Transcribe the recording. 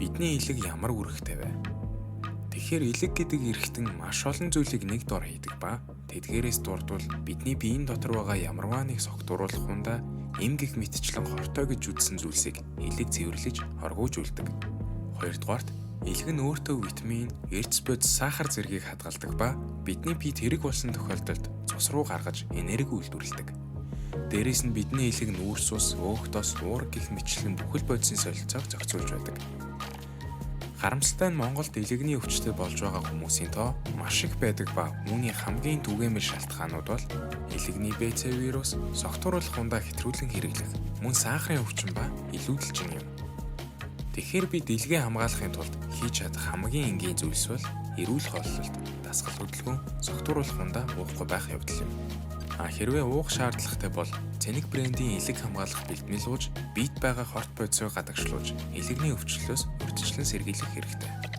Бидний элэг ямар үүрэгтэй вэ? Тэгэхээр элэг гэдэг эрхтэн маш олон зүйлийг нэг дор хийдэг ба тэдгээрээс дурдвал бидний биеийн дотор байгаа ямарваа нэг согтууруулах хундаа эм гих мэтчлэн хортой гэж үзсэн зүйлсийг элэг цэвэрлэж хоргоожүүлдэг. Хоёрдугаарт элэг нь өөртөө витамин, эрдэс бодис, сахар зэргийг хадгалдаг ба бидний бие тэрэг болсон тохиолдолд цус руу гаргаж энерги үйлдвэрлэдэг. Дээрээс нь бидний элэг нүүрс ус, өөх дос, уурга гих мэтчлэн бүхэл бодисын солилцоог зохицуулж байдаг. Харамсалтай нь Монголд элэгний өвчтөд болж байгаа хүмүүсийн тоо маш их байдаг ба үүний хамгийн түгээмэл шалтгаанууд бол элэгний БЦ вирус, согтууруулах хундаа хэтрүүлэн хэрэглэх, мөн сахарын өвчин ба илүүдэлчин юм. Тэгэхээр бид элгээ хамгаалахын тулд хийж чадах хамгийн энгийн зүйлс бол эрүүл хооллолт, дасгал хөдөлгөөн, согтууруулах хундаа уухгүй байх явдал юм. Хэрвээ уух шаардлагатай бол Цэник брендийн элэг хамгаалах бэлтгэл ууж, биед байгаа хорт бодисыг гадагшлуулж, элэгний өвчлөлөөс урьдчилан сэргийлэх хэрэгтэй.